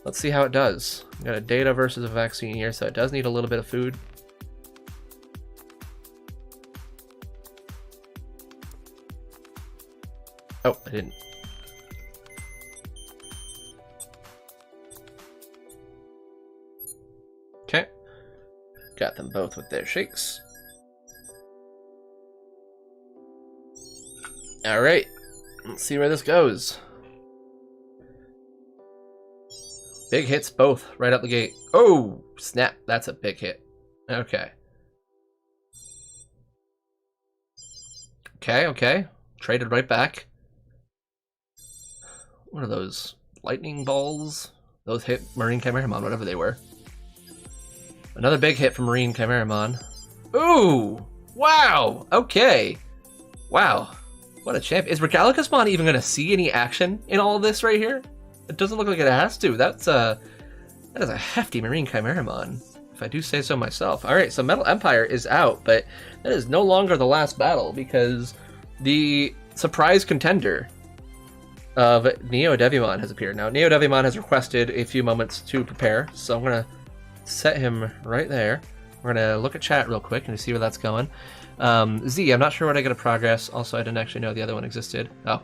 let's see how it does. We got a data versus a vaccine here, so it does need a little bit of food. Oh, I didn't. Okay, got them both with their shakes. All right, let's see where this goes. Big hits both right out the gate. Oh, snap, that's a big hit. Okay. Okay, traded right back. What are those? Lightning balls? Those hit Marine Chimeramon, whatever they were. Another big hit from Marine Chimeramon. Ooh! Wow! Okay. Wow. What a champ. Is Regulusmon even going to see any action in all of this right here? It doesn't look like it has to. That is a hefty Marine Chimeramon, if I do say so myself. Alright, so Metal Empire is out, but that is no longer the last battle because the surprise contender of Neo Devimon has appeared. Now, Neo Devimon has requested a few moments to prepare, so I'm going to set him right there. We're going to look at chat real quick and see where that's going. Z, I'm not sure what I get a progress. Also, I didn't actually know the other one existed. Oh.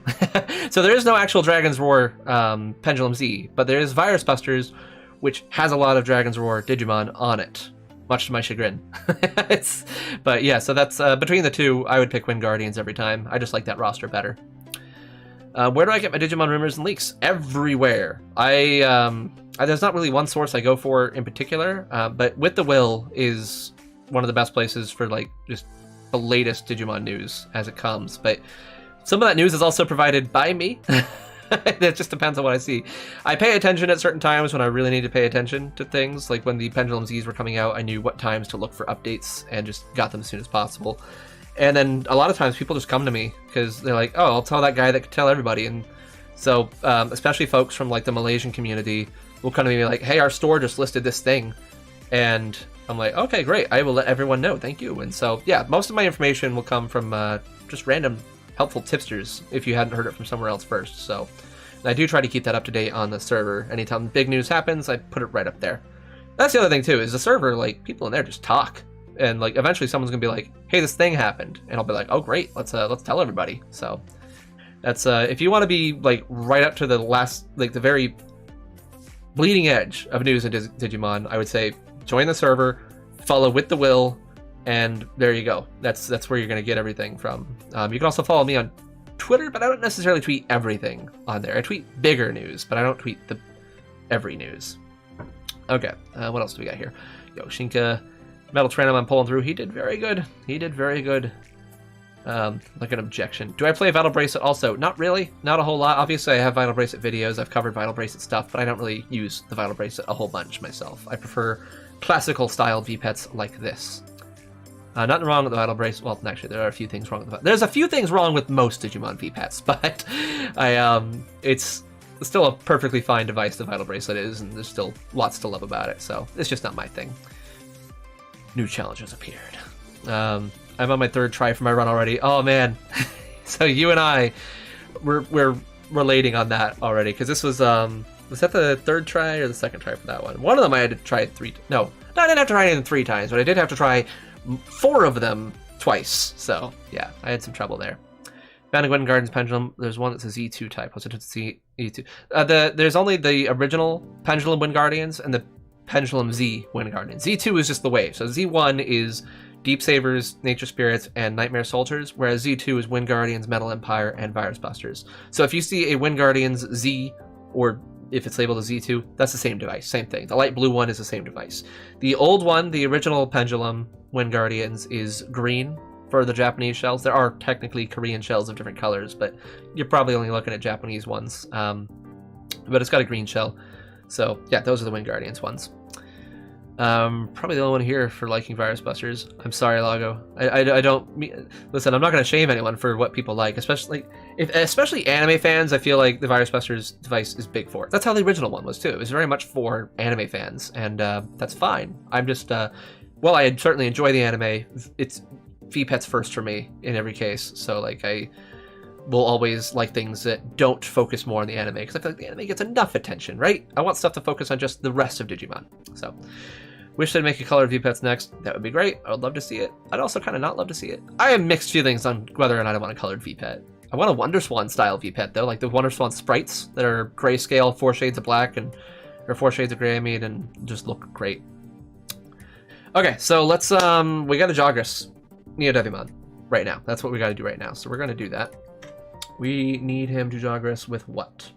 So there is no actual Dragon's Roar Pendulum Z, but there is Virus Busters, which has a lot of Dragon's Roar Digimon on it, much to my chagrin. But yeah, so that's between the two, I would pick Wind Guardians every time. I just like that roster better. Where do I get my Digimon rumors and leaks? Everywhere. There's not really one source I go for in particular, but With the Will is one of the best places for like just the latest Digimon news as it comes. But some of that news is also provided by me. It just depends on what I see. I pay attention at certain times when I really need to pay attention to things. Like when the Pendulum Zs were coming out, I knew what times to look for updates and just got them as soon as possible. And then a lot of times people just come to me because they're like, oh, I'll tell that guy that can tell everybody. And so especially folks from like the Malaysian community will come to me like, hey, our store just listed this thing. And I'm like, okay, great. I will let everyone know. Thank you. And so, yeah, most of my information will come from just random helpful tipsters if you hadn't heard it from somewhere else first. So and I do try to keep that up to date on the server. Anytime big news happens, I put it right up there. That's the other thing too, is the server, like people in there just talk. And like eventually someone's gonna be like, hey, this thing happened. And I'll be like, oh great, let's tell everybody. So that's if you want to be like right up to the last, like the very bleeding edge of news in Digimon, I would say join the server, follow with the will, and there you go. That's where you're going to get everything from. You can also follow me on Twitter, but I don't necessarily tweet everything on there. I tweet bigger news, but I don't tweet every news. Okay, what else do we got here? Yoshinka, Metal Tyrannomon pulling through. He did very good. He did very good. Like an objection. Do I play Vital Bracelet also? Not really. Not a whole lot. Obviously, I have Vital Bracelet videos. I've covered Vital Bracelet stuff, but I don't really use the Vital Bracelet a whole bunch myself. I prefer classical style V-Pets like this. Nothing wrong with the Vital Bracelet. Well, actually, there are a few things wrong with it. There's a few things wrong with most Digimon V-Pets, but it's still a perfectly fine device, the Vital Bracelet is, and there's still lots to love about it, so it's just not my thing. New challenges appeared. I'm on my 3rd try for my run already. Oh, man. So you and I, we're relating on that already, because this was that the 3rd try or the 2nd try for that one? One of them I had to try No, I didn't have to try it 3 times, but I did have to try 4 of them twice. So, yeah, I had some trouble there. Bounding Wind Gardens Pendulum, there's one that's a Z2 type. What's it? It's Z2. There's only the original Pendulum Wind Guardians and the Pendulum Z Wind Guardians. Z2 is just the wave. So Z1 is Deep Savers, Nature Spirits, and Nightmare Soldiers, whereas Z2 is Wind Guardians, Metal Empire, and Virus Busters. So if you see a Wind Guardians Z, or if it's labeled as Z2, that's the same device, same thing. The light blue one is the same device. The old one, the original Pendulum Wind Guardians, is green for the Japanese shells. There are technically Korean shells of different colors, but you're probably only looking at Japanese ones. But it's got a green shell. So yeah, those are the Wind Guardians ones. Probably the only one here for liking Virus Busters. I'm sorry, Lago. I don't listen. I'm not going to shame anyone for what people like, especially anime fans. I feel like the Virus Busters device is big for it. That's how the original one was too. It was very much for anime fans, and that's fine. I'm just well, I certainly enjoy the anime. It's V-Pets first for me in every case. So like I will always like things that don't focus more on the anime, because I feel like the anime gets enough attention, right? I want stuff to focus on just the rest of Digimon. So. Wish they'd make a colored V-Pets next. That would be great. I would love to see it. I'd also kind of not love to see it. I have mixed feelings on whether or not I want a colored V-Pet. I want a Wonderswan style V-Pet though, like the Wonderswan sprites that are grayscale, 4 shades of black or 4 shades of gray, I mean, and just look great. Okay, so let's we got a Jogress Neo Devimon right now. That's what we got to do right now. So we're gonna do that. We need him to Jogress with what?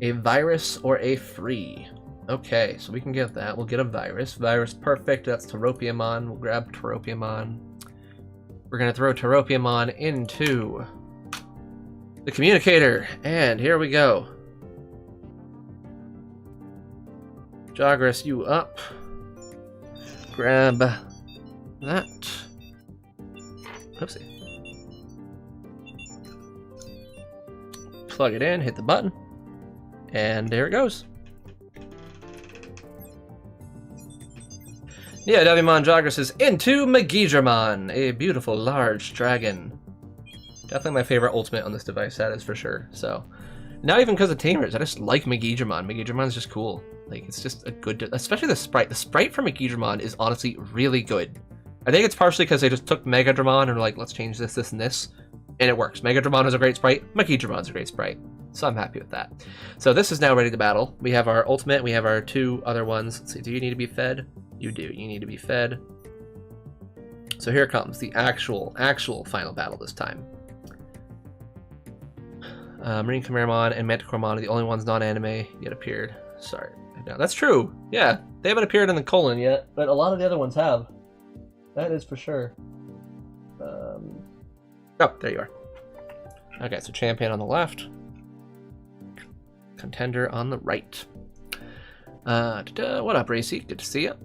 A virus or a free? Okay, so we can get that. We'll get a virus. Virus, perfect. That's Teropiamon. We'll grab Teropiamon. We're going to throw Teropiamon into the communicator. And here we go. Jogress, you up. Grab that. Oopsie. Plug it in, hit the button. And there it goes. Yeah, Devimon Jogress is into Megidramon, a beautiful large dragon. Definitely my favorite ultimate on this device, that is for sure. So, not even because of Tamers, I just like Megidramon. Megidramon's just cool. Like, it's just a good, especially the sprite. The sprite for Megidramon is honestly really good. I think it's partially because they just took Megadramon and were like, let's change this, this, and this. And it works. Megadramon is a great sprite. Megidramon's a great sprite. So I'm happy with that. So this is now ready to battle. We have our ultimate. We have our 2 other ones. Let's see, do you need to be fed? You do. You need to be fed. So here comes the actual final battle this time. Marine Chimeramon and Manticoremon are the only ones non-anime yet appeared. Sorry. No, that's true. Yeah, they haven't appeared in the colon yet, but a lot of the other ones have. That is for sure. Oh, there you are. Okay, so Champion on the left. Contender on the right. What up, Racy? Good to see you.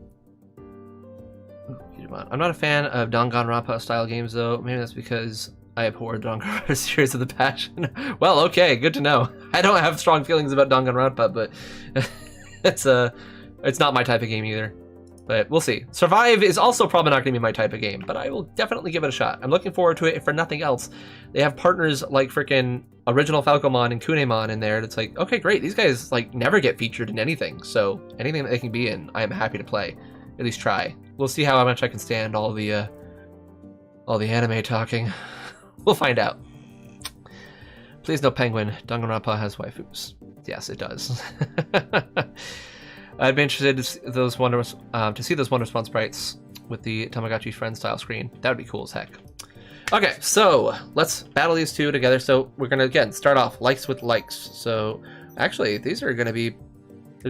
I'm not a fan of Danganronpa style games, though. Maybe that's because I abhor Danganronpa series of the passion. Well, okay, good to know. I don't have strong feelings about Danganronpa, but it's not my type of game either. But we'll see. Survive is also probably not going to be my type of game, but I will definitely give it a shot. I'm looking forward to it. If for nothing else, they have partners like freaking original Falcomon and Kunemon in there. It's like, okay, great. These guys like never get featured in anything, so anything that they can be in, I am happy to play. At least try. We'll see how much I can stand all the anime talking. We'll find out. Please no penguin. Danganronpa has waifus. Yes, it does. I'd be interested to see those wonder response sprites with the Tamagotchi friend style screen. That would be cool as heck. Okay, so let's battle these two together. So we're gonna again start off likes with likes. So actually, these are gonna be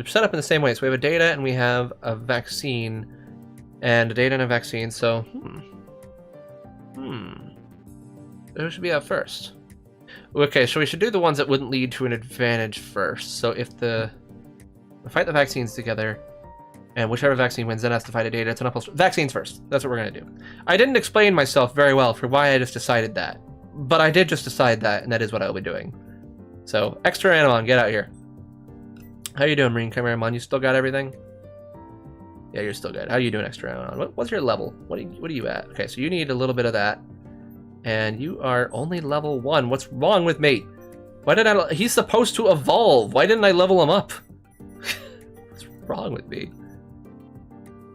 set up in the same way. So we have a data and we have a vaccine, and a data and a vaccine. So who should be up first? Okay, so we should do the ones that wouldn't lead to an advantage first. So if we fight the vaccines together, and whichever vaccine wins then has to fight a data, it's an uphill. Vaccines first. That's what we're going to do. I didn't explain myself very well for why I just decided that. But I did just decide that, and that is what I'll be doing. So, Extra Animon, get out here. How you doing, Marine Chimeramon? You still got everything? Yeah, you're still good. How you doing, Extra Animon? What's your level? What are you at? Okay, so you need a little bit of that. And you are only level 1. What's wrong with me? Why did I... He's supposed to evolve. Why didn't I level him up? What's wrong with me?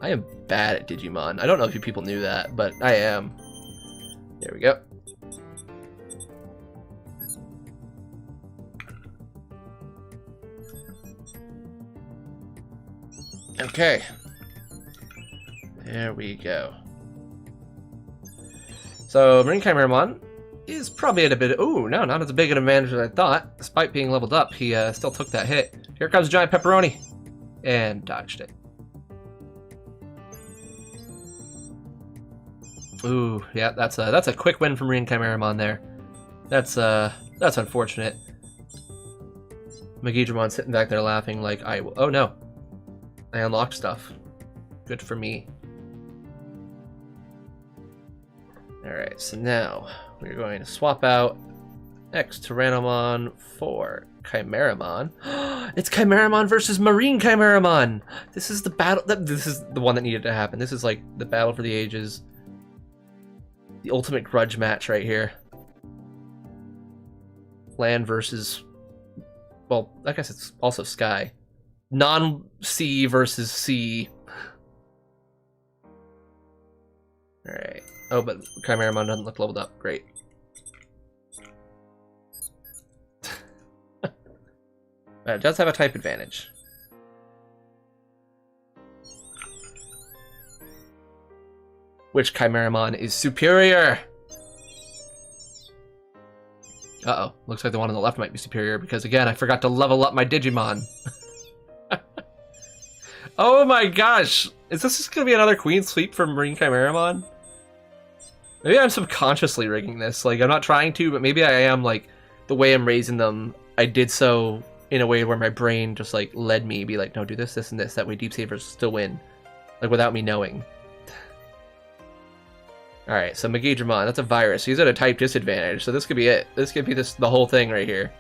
I am bad at Digimon. I don't know if you people knew that, but I am. There we go. Okay. There we go. So, Marine Chimeramon is probably at a bit... Ooh, no, not as big an advantage as I thought. Despite being leveled up, he still took that hit. Here comes Giant Pepperoni. And dodged it. Ooh, yeah, that's a quick win from Marine Chimeramon there. That's unfortunate. Magidramon sitting back there laughing like I will. Oh no, I unlocked stuff. Good for me. All right, so now we're going to swap out X Tyrannomon for Chimeramon. It's Chimeramon versus Marine Chimeramon. This is the battle. This is the one that needed to happen. This is like the battle for the ages. The ultimate grudge match right here. Land versus... Well, I guess it's also Sky. Non-sea versus sea. Alright. Oh, but Chimeramon doesn't look leveled up. Great. It does have a type advantage. Which Chimeramon is superior? Uh-oh. Looks like the one on the left might be superior because, again, I forgot to level up my Digimon. Oh my gosh! Is this just going to be another Queen Sweep from Marine Chimeramon? Maybe I'm subconsciously rigging this. Like, I'm not trying to, but maybe I am, like, the way I'm raising them, I did so in a way where my brain just, like, led me, be like, no, do this, this, and this. That way Deep Savers still win. Like, without me knowing. Alright, so Magidramon, that's a virus. He's at a type disadvantage, so this could be it. This could be the whole thing right here.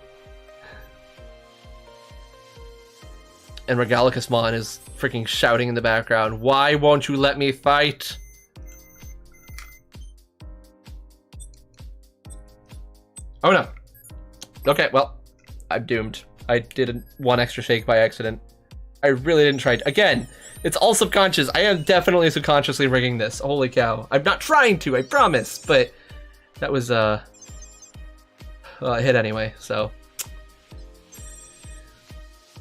And Regulusmon is freaking shouting in the background, why won't you let me fight? Oh no. Okay, well, I'm doomed. I did one extra shake by accident. I really didn't try. Again, it's all subconscious. I am definitely subconsciously rigging this. Holy cow. I'm not trying to, I promise, but that was, well, it hit anyway, so.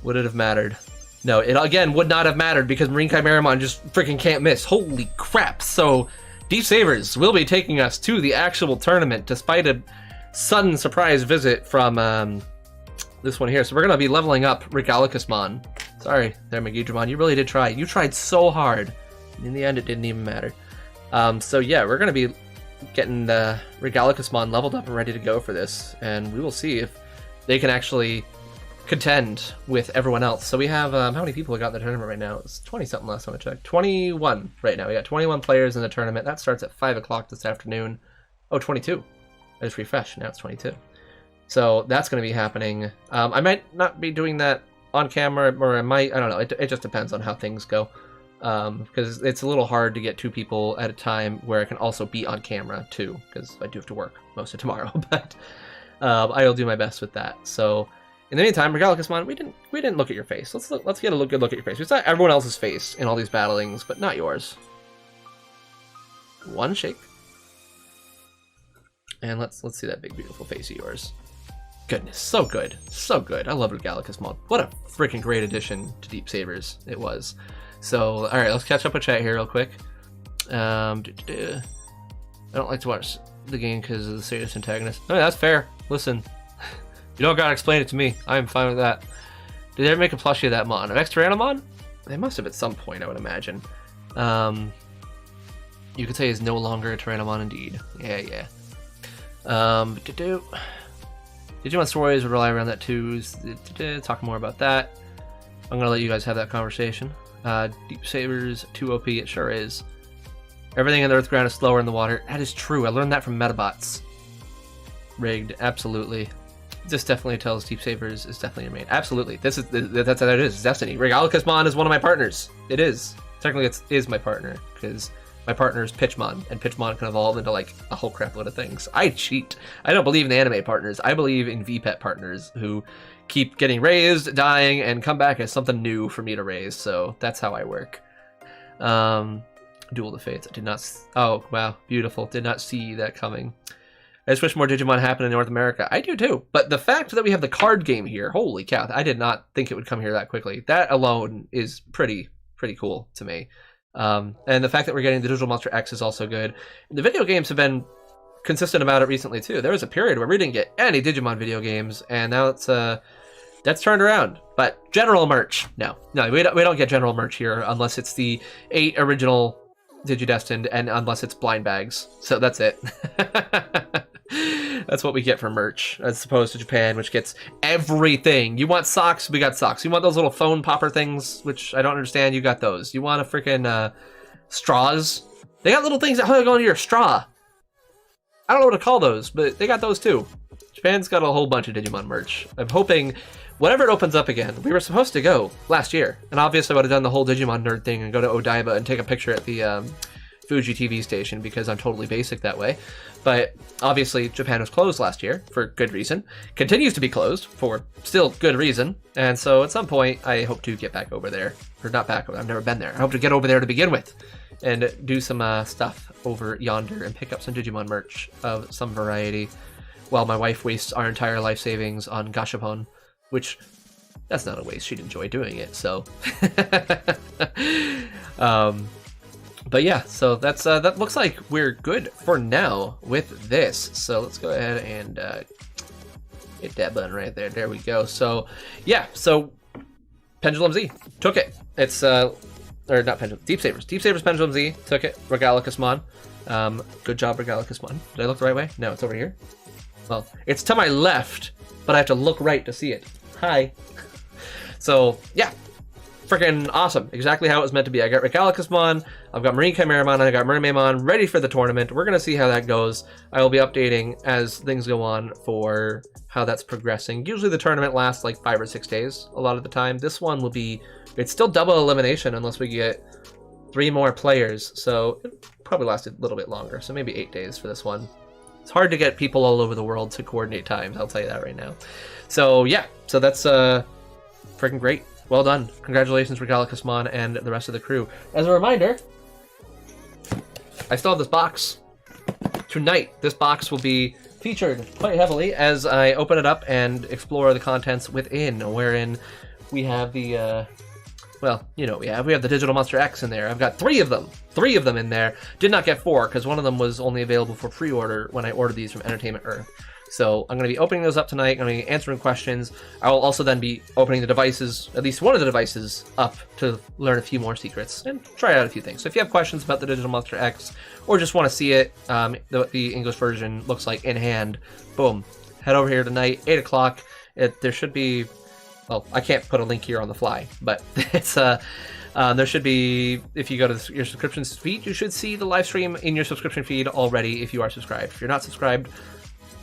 Would it have mattered? No, it again would not have mattered because Marine Chimeramon just freaking can't miss. Holy crap. So, Deep Savers will be taking us to the actual tournament despite a sudden surprise visit from this one here. So we're going to be leveling up Regulusmon. Sorry there, Magidramon. You really did try. You tried so hard. In the end, it didn't even matter. So yeah, we're going to be getting the Regulusmon leveled up and ready to go for this. And we will see if they can actually contend with everyone else. So we have, how many people we got in the tournament right now? It's 20-something last time I checked. 21 right now. We got 21 players in the tournament. That starts at 5 o'clock this afternoon. Oh, 22. I just refreshed. Now it's 22. So that's going to be happening. I might not be doing that on camera, or I might, I don't know. It just depends on how things go. Because it's a little hard to get 2 people at a time where I can also be on camera too, because I do have to work most of tomorrow. But I'll do my best with that. So in the meantime, Regulusmon, we didn't look at your face. Let's get a good look at your face. We saw everyone else's face in all these battlings, but not yours. One shake. And let's see that big beautiful face of yours. goodness, so good, so good. I love Regulusmon. What a freaking great addition to Deep Sabers it was. So, all right, let's catch up with chat here real quick. I don't like to watch the game because of the serious antagonist. Oh, that's fair. Listen, you don't gotta explain it to me. I'm fine with that. Did they ever make a plushie of that mon? Of X-Tyrannomon? They must have at some point, I would imagine. You could say he's no longer a Tyrannomon indeed. Yeah. Digimon stories would rely around that too. Talk more about that. I'm gonna let you guys have that conversation. Deep Sabers, 2 OP, it sure is. Everything in the Earth ground is slower in the water. That is true. I learned that from Metabots. Rigged, absolutely. This definitely tells Deep Sabers is definitely your main. Absolutely. That's how it is. It's Destiny. Regulusmon is one of my partners. It is. Technically, it is my partner, because my partner is Pitchmon, and Pitchmon can evolve into like a whole crap load of things. I cheat. I don't believe in the anime partners. I believe in VPET partners who keep getting raised, dying, and come back as something new for me to raise. So that's how I work. Duel of the Fates. I did not. Oh wow, beautiful. Did not see that coming. I just wish more Digimon happened in North America. I do too. But the fact that we have the card game here, holy cow! I did not think it would come here that quickly. That alone is pretty cool to me. And the fact that we're getting the Digital Monster X is also good. The video games have been consistent about it recently too. There was a period where we didn't get any Digimon video games, and now it's that's turned around. But general merch, no, we don't get general merch here unless it's the 8 original Digidestined, and unless it's blind bags. So that's it. That's what we get for merch, as opposed to Japan, which gets everything. You want socks? We got socks. You want those little phone popper things, which I don't understand? You got those. You want a freaking straws? They got little things that go into your straw. I don't know what to call those, but they got those too. Japan's got a whole bunch of Digimon merch. I'm hoping whenever it opens up again, we were supposed to go last year, and obviously I would have done the whole Digimon nerd thing and go to Odaiba and take a picture at the Fuji TV station, because I'm totally basic that way. But obviously Japan was closed last year for good reason, continues to be closed for still good reason, and so at some point I hope to get back over there, or not back over, I've never been there. I hope to get over there to begin with and do some stuff over yonder and pick up some Digimon merch of some variety, while my wife wastes our entire life savings on Gashapon, which that's not a waste. She'd enjoy doing it. So, but yeah, so that's that looks like we're good for now with this. So let's go ahead and hit that button right there. There we go. So yeah, so Pendulum Z took it. It's or not Pendulum, Deep Sabers. Deep Sabers Pendulum Z took it. Regulusmon. Good job, Regulusmon. Did I look the right way? No, it's over here. Well, it's to my left, but I have to look right to see it. Hi. So, yeah. Freaking awesome. Exactly how it was meant to be. I got Regulusmon, I've got Marine Chimeramon, and I got Mermaidmon ready for the tournament. We're going to see how that goes. I will be updating as things go on for how that's progressing. Usually the tournament lasts like 5 or 6 days a lot of the time. This one will be... It's still double elimination unless we get 3 more players. So, it probably lasted a little bit longer. So maybe 8 days for this one. It's hard to get people all over the world to coordinate times, I'll tell you that right now. So yeah, so that's freaking great. Well done. Congratulations, Regulusmon and the rest of the crew. As a reminder, I still have this box. Tonight, this box will be featured quite heavily as I open it up and explore the contents within, wherein we have the... well, you know, we have the Digital Monster X in there. I've got 3 of them. 3 of them in there. Did not get 4, because one of them was only available for pre-order when I ordered these from Entertainment Earth. So I'm going to be opening those up tonight. I'm going to be answering questions. I will also then be opening the devices, at least one of the devices, up to learn a few more secrets and try out a few things. So if you have questions about the Digital Monster X, or just want to see it, what the English version looks like in hand, boom, head over here tonight, 8 o'clock. There should be... Well, I can't put a link here on the fly, but it's there should be, if you go to your subscription feed, you should see the live stream in your subscription feed already if you are subscribed. If you're not subscribed,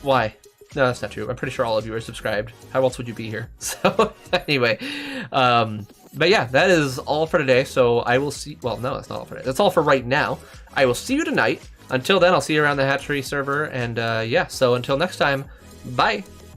why? No, that's not true. I'm pretty sure all of you are subscribed. How else would you be here? So anyway, but yeah, that is all for today. So I will see, well, no, that's not all for today. That's all for right now. I will see you tonight. Until then, I'll see you around the Hatchery server. And yeah, so until next time, bye.